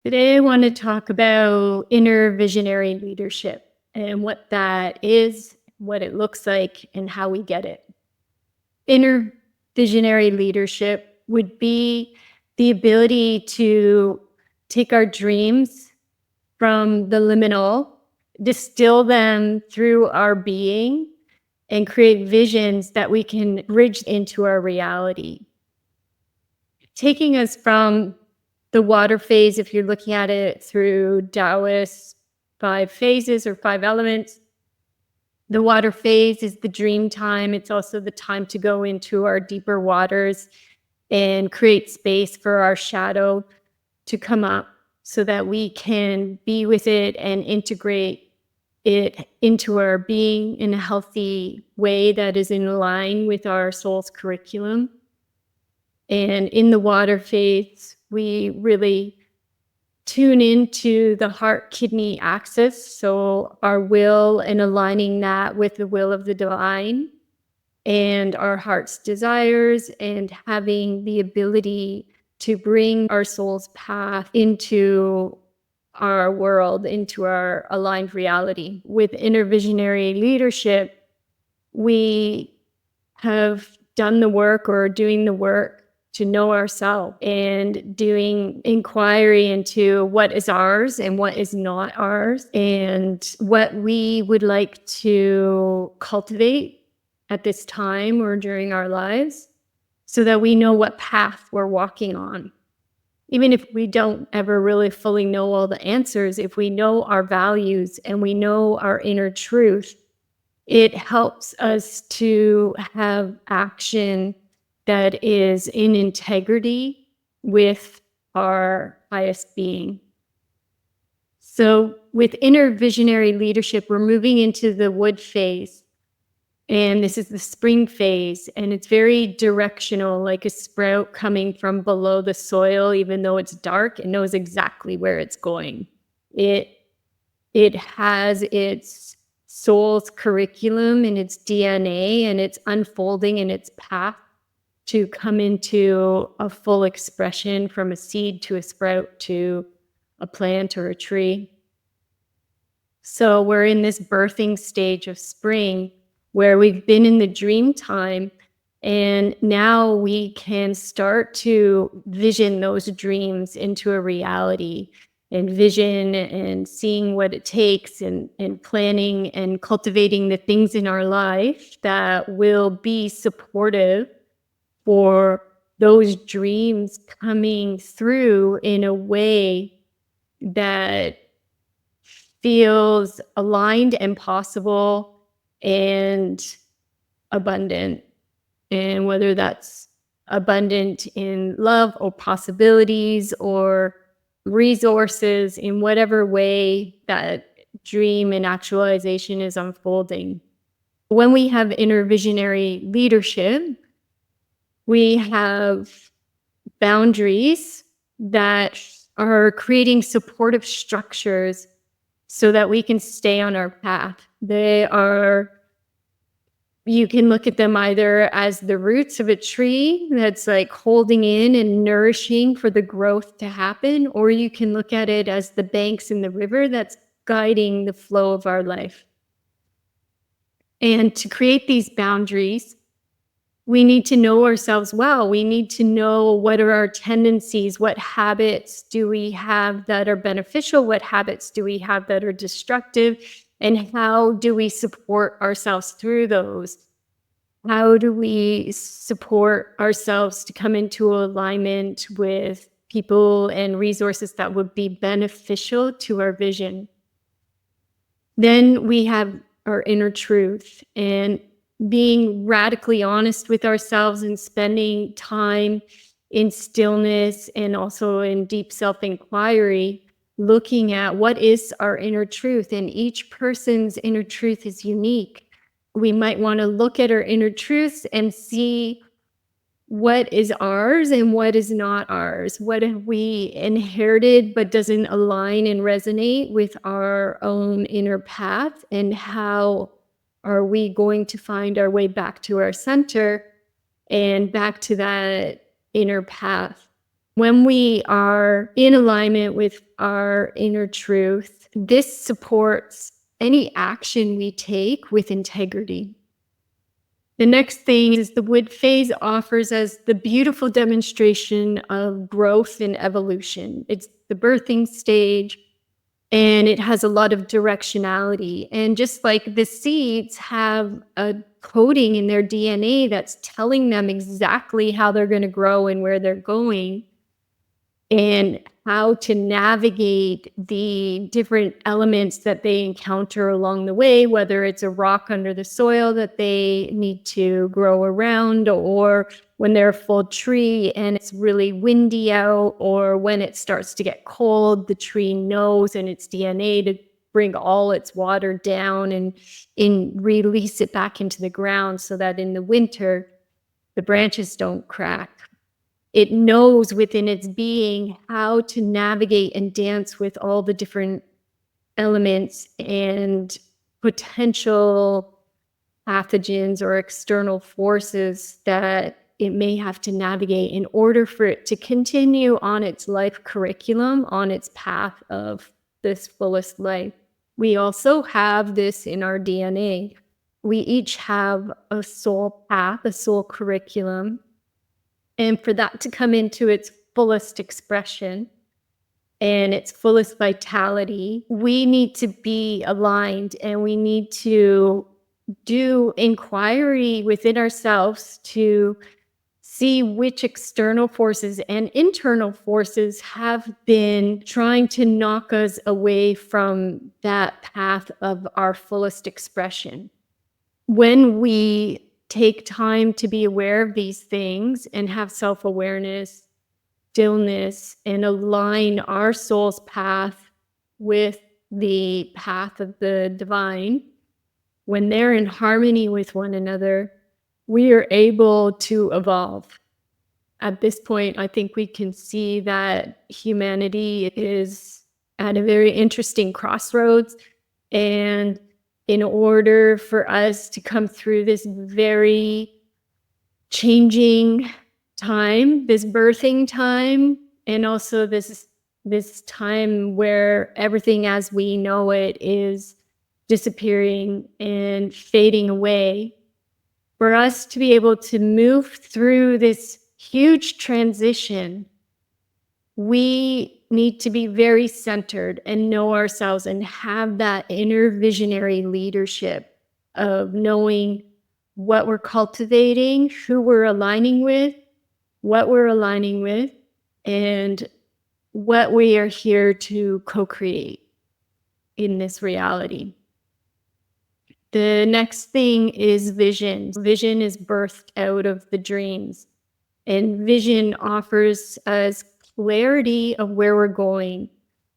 Today, I want to talk about inner visionary leadership and what that is, what it looks like, and how we get it. Inner visionary leadership would be the ability to take our dreams from the liminal, distill them through our being, and create visions that we can bridge into our reality. Taking us from the water phase, if you're looking at it through Daoist 5 phases or 5 elements, the water phase is the dream time. It's also the time to go into our deeper waters and create space for our shadow to come up so that we can be with it and integrate it into our being in a healthy way that is in line with our soul's curriculum. And in the water phase, we really tune into the heart kidney axis. So, our will and aligning that with the will of the divine and our heart's desires, and having the ability to bring our soul's path into our world, into our aligned reality. With inner visionary leadership, we have done the work or are doing the work to know ourselves and doing inquiry into what is ours and what is not ours, and what we would like to cultivate at this time or during our lives, so that we know what path we're walking on. Even if we don't ever really fully know all the answers, if we know our values and we know our inner truth, it helps us to have action that is in integrity with our highest being. So, with inner visionary leadership, we're moving into the wood phase. And this is the spring phase. And it's very directional, like a sprout coming from below the soil. Even though it's dark, it knows exactly where it's going. It has its soul's curriculum and its DNA, and it's unfolding in its path to come into a full expression, from a seed to a sprout to a plant or a tree. So we're in this birthing stage of spring, where we've been in the dream time, and now we can start to vision those dreams into a reality, and vision and seeing what it takes, and planning and cultivating the things in our life that will be supportive for those dreams coming through in a way that feels aligned and possible and abundant. And whether that's abundant in love or possibilities or resources, in whatever way that dream and actualization is unfolding. When we have inner visionary leadership, we have boundaries that are creating supportive structures so that we can stay on our path. You can look at them either as the roots of a tree that's like holding in and nourishing for the growth to happen, or you can look at it as the banks in the river that's guiding the flow of our life. And to create these boundaries, we need to know ourselves well. We need to know what are our tendencies, what habits do we have that are beneficial, what habits do we have that are destructive, and how do we support ourselves through those? How do we support ourselves to come into alignment with people and resources that would be beneficial to our vision? Then we have our inner truth, and being radically honest with ourselves and spending time in stillness and also in deep self-inquiry, looking at what is our inner truth. And each person's inner truth is unique. We might want to look at our inner truths and see what is ours and what is not ours. What have we inherited but doesn't align and resonate with our own inner path? And how are we going to find our way back to our center and back to that inner path? When we are in alignment with our inner truth, this supports any action we take with integrity. The next thing is the wood phase offers us the beautiful demonstration of growth and evolution. It's the birthing stage, and it has a lot of directionality. And just like the seeds have a coding in their DNA that's telling them exactly how they're going to grow and where they're going, and how to navigate the different elements that they encounter along the way, whether it's a rock under the soil that they need to grow around, or when they're a full tree and it's really windy out, or when it starts to get cold, the tree knows in its DNA to bring all its water down and release it back into the ground so that in the winter, the branches don't crack. It knows within its being how to navigate and dance with all the different elements and potential pathogens or external forces that it may have to navigate in order for it to continue on its life curriculum, on its path of this fullest life. We also have this in our DNA. We each have a soul path, a soul curriculum, and for that to come into its fullest expression and its fullest vitality, we need to be aligned, and we need to do inquiry within ourselves to see which external forces and internal forces have been trying to knock us away from that path of our fullest expression. When we take time to be aware of these things and have self-awareness, stillness, and align our soul's path with the path of the divine, when they're in harmony with one another, we are able to evolve. At this point, I think we can see that humanity is at a very interesting crossroads. And in order for us to come through this very changing time, this birthing time, and also this time where everything as we know it is disappearing and fading away, for us to be able to move through this huge transition, we need to be very centered and know ourselves and have that inner visionary leadership of knowing what we're cultivating, who we're aligning with, what we're aligning with, and what we are here to co-create in this reality. The next thing is vision. Vision is birthed out of the dreams, and vision offers us clarity of where we're going.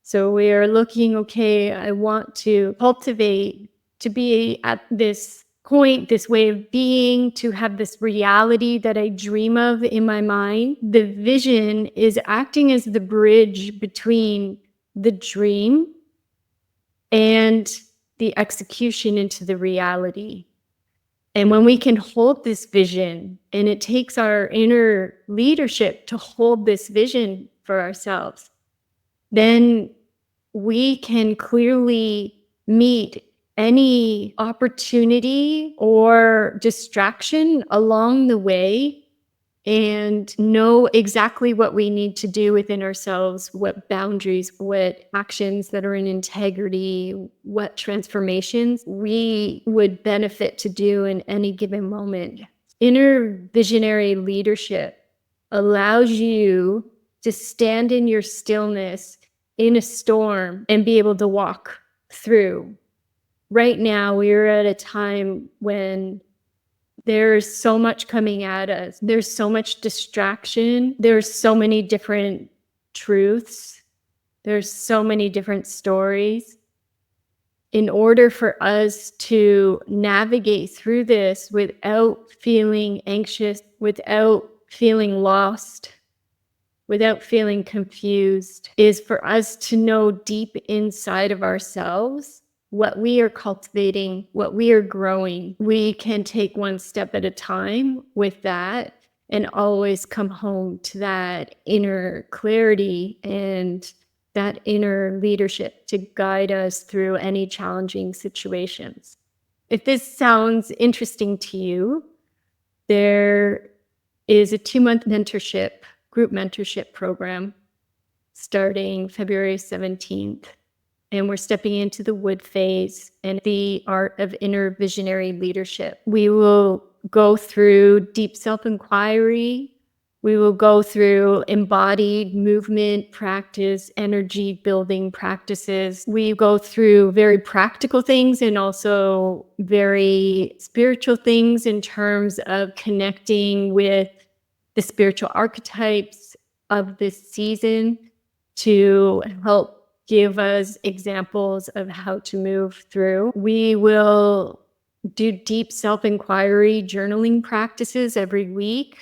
So we are looking, okay, I want to cultivate to be at this point, this way of being, to have this reality that I dream of in my mind. The vision is acting as the bridge between the dream and the execution into the reality. And when we can hold this vision, and it takes our inner leadership to hold this vision for ourselves, then we can clearly meet any opportunity or distraction along the way and know exactly what we need to do within ourselves, what boundaries, what actions that are in integrity, what transformations we would benefit to do in any given moment. Inner visionary leadership allows you to stand in your stillness in a storm and be able to walk through. Right now, we're at a time when there's so much coming at us. There's so much distraction. There's so many different truths. There's so many different stories. In order for us to navigate through this without feeling anxious, without feeling lost, without feeling confused, is for us to know deep inside of ourselves what we are cultivating, what we are growing. We can take one step at a time with that and always come home to that inner clarity and that inner leadership to guide us through any challenging situations. If this sounds interesting to you, there is a 2-month group mentorship program starting February 17th. And we're stepping into the wood phase and the art of inner visionary leadership. We will go through deep self-inquiry. We will go through embodied movement practice, energy building practices. We go through very practical things and also very spiritual things in terms of connecting with the spiritual archetypes of this season to help give us examples of how to move through. We will do deep self-inquiry journaling practices every week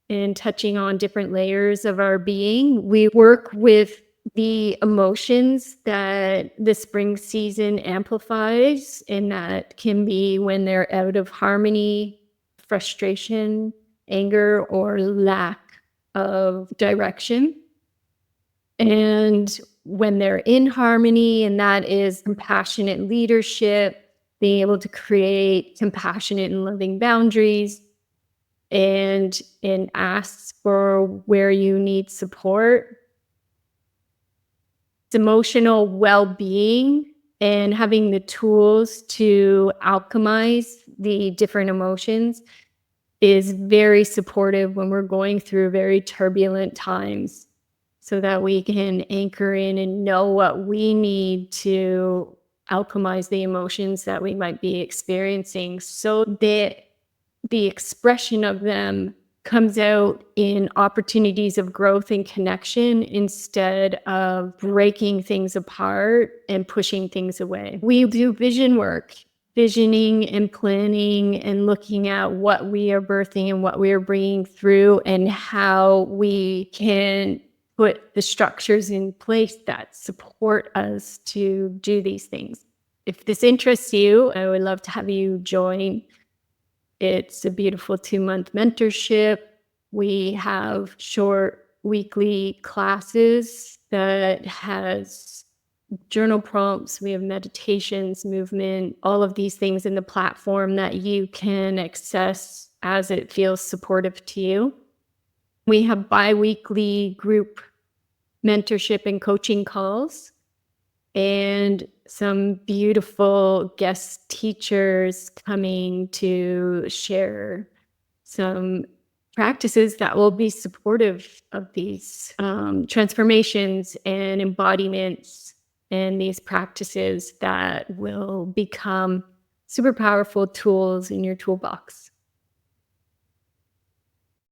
and touching on different layers of our being. We work with the emotions that the spring season amplifies, and that can be when they're out of harmony, frustration, anger, or lack of direction. And when they're in harmony, and that is compassionate leadership, being able to create compassionate and loving boundaries, and ask for where you need support. It's emotional well-being and having the tools to alchemize the different emotions is very supportive when we're going through very turbulent times, so that we can anchor in and know what we need to alchemize the emotions that we might be experiencing, so that the expression of them comes out in opportunities of growth and connection instead of breaking things apart and pushing things away. We do vision work, visioning and planning and looking at what we are birthing and what we are bringing through and how we can put the structures in place that support us to do these things. If this interests you, I would love to have you join. It's a beautiful 2-month mentorship. We have short weekly classes that has journal prompts. We have meditations, movement, all of these things in the platform that you can access as it feels supportive to you. We have bi-weekly group mentorship and coaching calls, and some beautiful guest teachers coming to share some practices that will be supportive of these transformations and embodiments, and these practices that will become super powerful tools in your toolbox.